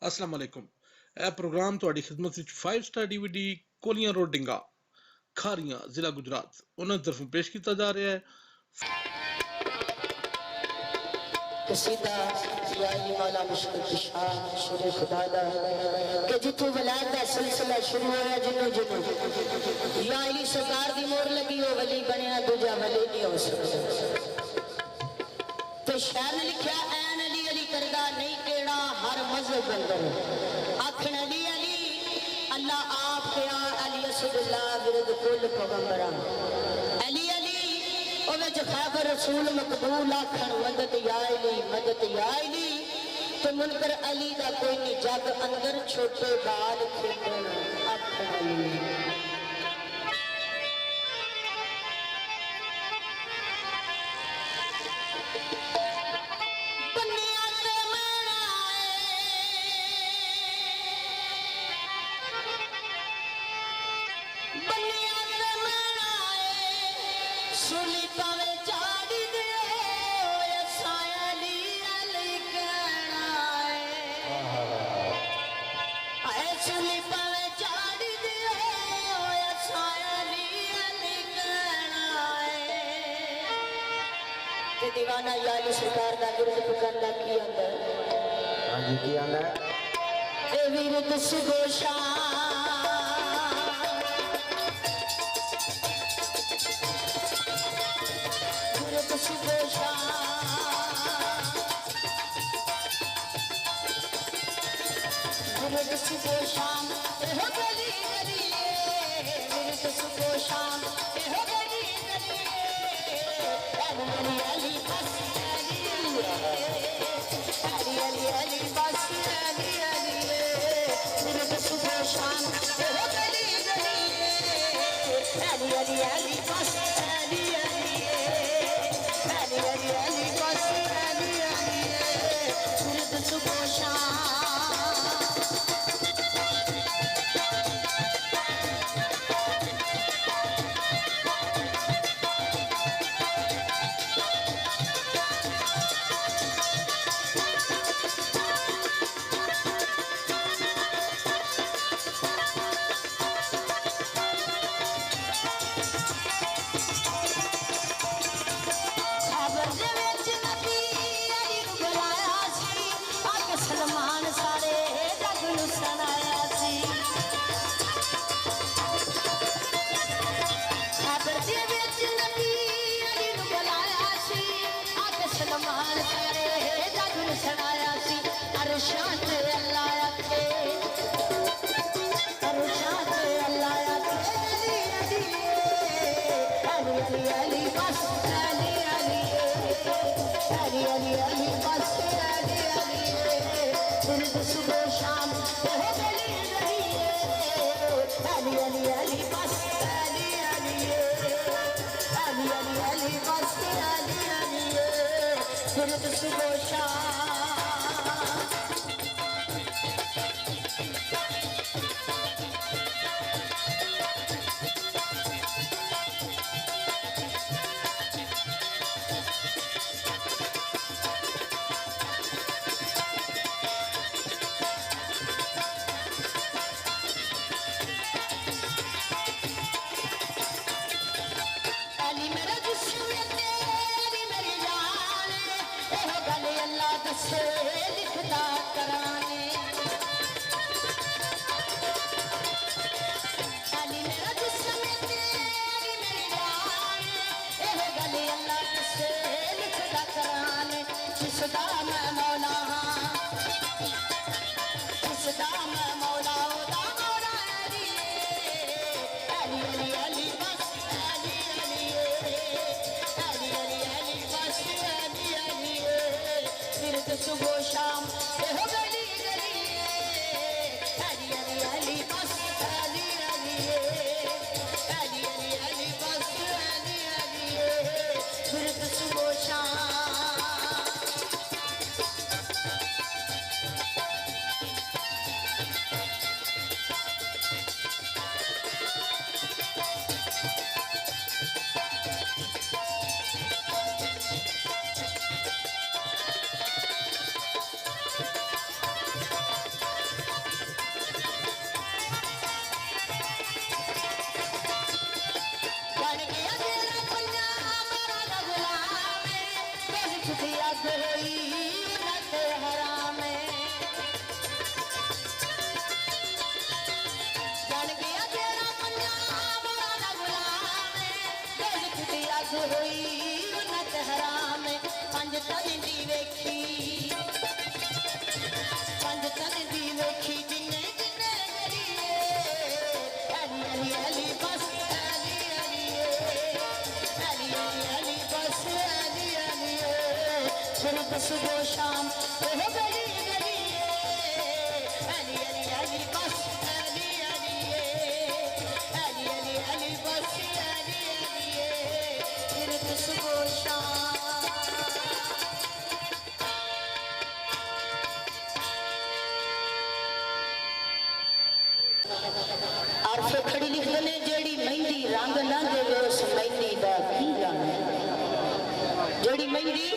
अस्सलाम वालेकुम। यह प्रोग्राम ਤੁਹਾਡੀ ਖidmat ਵਿੱਚ 5 ਸਟਾਰ DVD ਕੋਲੀਆਂ ਰੋਡ ਡਿੰਗਾ ਖਾਰੀਆਂ ਜ਼ਿਲ੍ਹਾ ਗੁਜਰਾਤ ਉਹਨਾਂ ਦੀ ਤਰਫੋਂ ਪੇਸ਼ ਕੀਤਾ ਜਾ ਰਿਹਾ ਹੈ। कसीदा या मौला मुश्किल कुशा शेर खुदा दा कि जिथों वलायत दा सिलसिला शुरू होया जिन्नो जिन्नो या अली सरकार दी मोहर लगी हो वली बनया दूजा वली नहीं हो सकता। तो शायर ने लिखा ऐन अली अली करदा नहीं केड़ा हर मजहब अंदर आखन अली अली अल्लाह आप क्या अली असदुल्लाह विरद कुल पैगंबरा अली अली खाबर रसूल मकबूल आखन मदद याली तो मुनकर अली दा कोई नहीं जग अंदर छोटे बाल खेडन आखन अली दीवाना याली सरकार दा विरद पुकार दा की आंदा हां जी की आंदा ए विरद सुगोशा विरद सुगोशा विरद सुगोशा ए हो गली गली विरद सुगोशा ए हो गली गली अली अली बस अली अली अली बस अली अली विरद सुबह शाम हो गली गली अली अली अली बस अली अली अली अली अली बस अली अली विरद सुबह शाम अल्लाह अग होई नत हराम जान गया तेरा मन्या बड़ा ना गुलाम दोज़ख दी अग होई नत हराम पंज तन दी वेखी पंज तन दी वेखी जिन्ने जिन्ने करिए अली अली अली बस अली अली अली अली अली बस अली अली सिर्फ सुबह शाम ओह गली गली अली अली अली बस अली अली अली अली अली बस अली अली सिर्फ सुबह शाम आरफे खड़ी लिख दने जेड़ी मेहंदी रंग ना देवे उस मेहंदी दा की जाने जेड़ी मेहंदी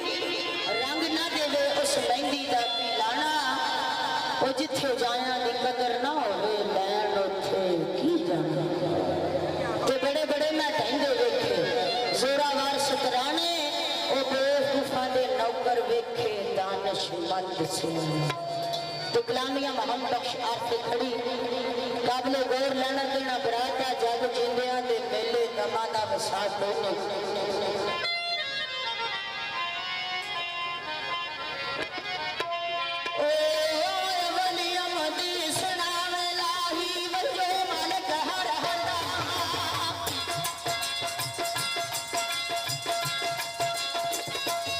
रंग ना देवे उस मेहंदी दा की लाना ओ जिथे जाया दी कदर ना होवे लैन उथे की जाने ते बड़े बड़े मैं ढंगे वेखे जोरावर शुकराने ओ बेवकूफा दे नौकर वेखे दानिशमंद से कलामिया मोहम्मद बख्श आरफे खड़ी काबले गौर लेना देना बराता जग जिंदिया दे मेले दमादा वसा दोने ओ वलिया मदी सुनावे लाही वजो मन कहर हटा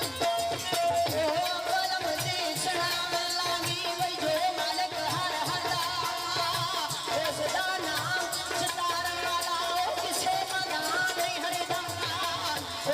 ओ कलम दी सुनावे लाही वजो मन कहर हटा उसदा नाम सितारा वाला ओ किसे मदान नहीं हरदा ओ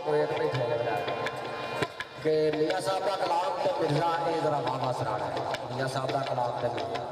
कोई एक नहीं थे लग कि मियाँ साहब का कलाम तो मिर्जा ये जरा बाबा सराड़ा है मियाँ साहब का कलाम तो मिर्जा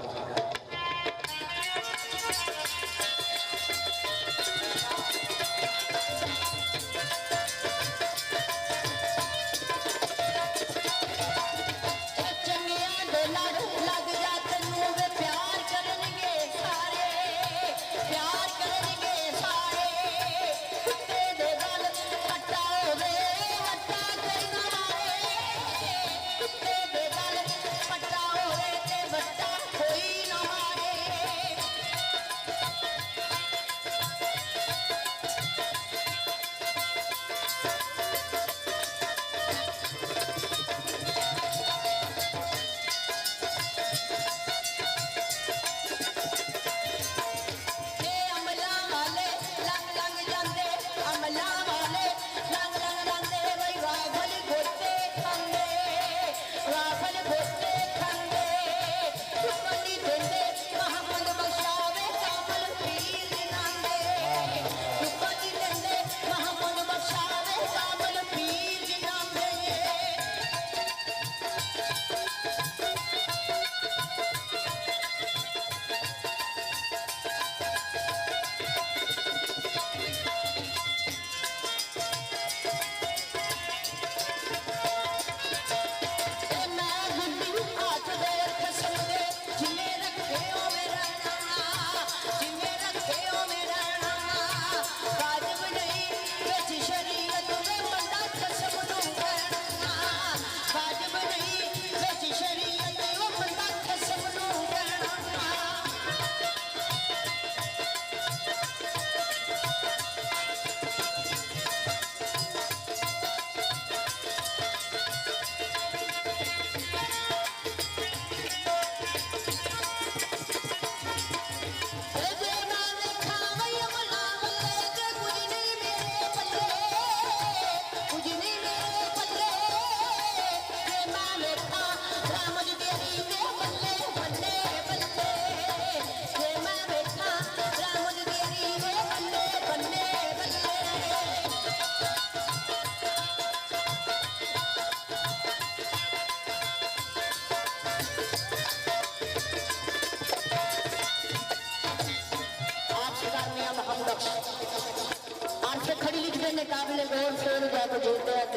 काबिल गौर से जाकर जोड़ते हैं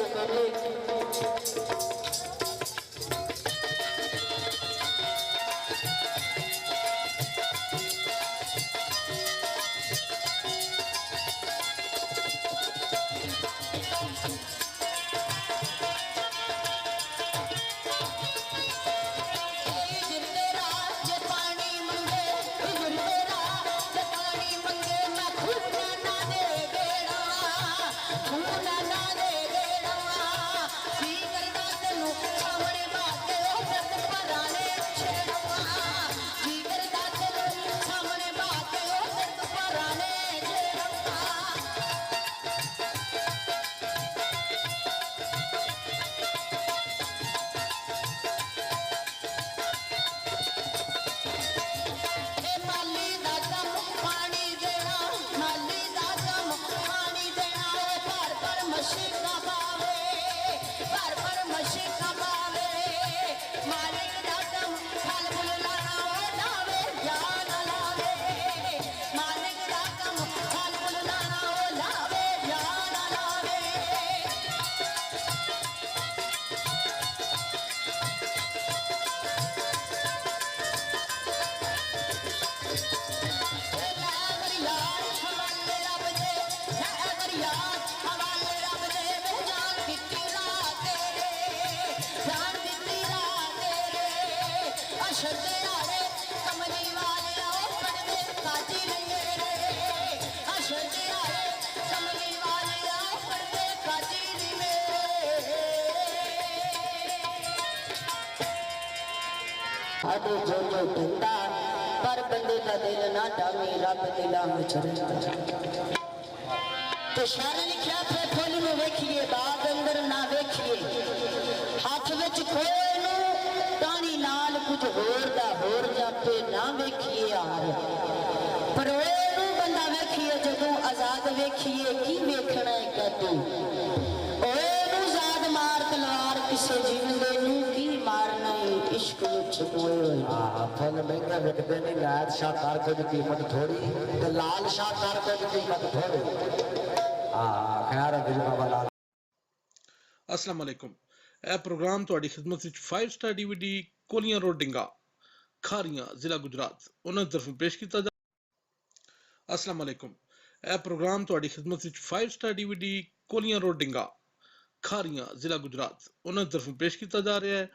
आदे जो टिंदा पर बंदे का दिल ना डामी रब दिला में चढ़ता तो शार लिखा थे फुल में वेखिए बाग अंदर ना वेखिए हाथ विच खोए नू पानी नाल कुछ होर दा होर जापे ना वेखिए यार पर ओए नू बंदा वेखिए जदों आजाद वेखिए की वेखना है कहतू पासे जीवंदे नू की मारना है इश्क विच मोए होए हाँ फुल महंगा विकते नहीं लैद शाह तारको की कीमत थोड़ी ते लाल शाह तारको की कीमत थोड़ी हाँ खैर है दिल बाबा लाल अस्सलाम वालेकुम। ਇਹ ਪ੍ਰੋਗਰਾਮ ਤੁਹਾਡੀ ਖidmat ਵਿੱਚ 5 ਸਟਾਰ DVD ਕੋਲੀਆਂ ਰੋਡ ਡਿੰਗਾ ਖਾਰੀਆਂ ਜ਼ਿਲ੍ਹਾ ਗੁਜਰਾਤ ਉਹਨਾਂ ਦੀ ਤਰਫੋਂ ਪੇਸ਼ ਕੀਤਾ ਜਾ अस्सलाम वालेकुम। ਇਹ ਪ੍ਰੋਗਰਾਮ ਤੁਹਾਡੀ ਖidmat ਵਿੱਚ 5 ਸਟਾਰ DVD ਕੋਲੀਆਂ ਰੋਡ ਡਿੰਗਾ ਖਾਰੀਆਂ ਜ਼ਿਲ੍ਹਾ ਗੁਜਰਾਤ ਉਹਨਾਂ ਦੀ ਤਰਫੋਂ ਪੇਸ਼ ਕੀਤਾ ਜਾ ਰਿਹਾ ਹੈ।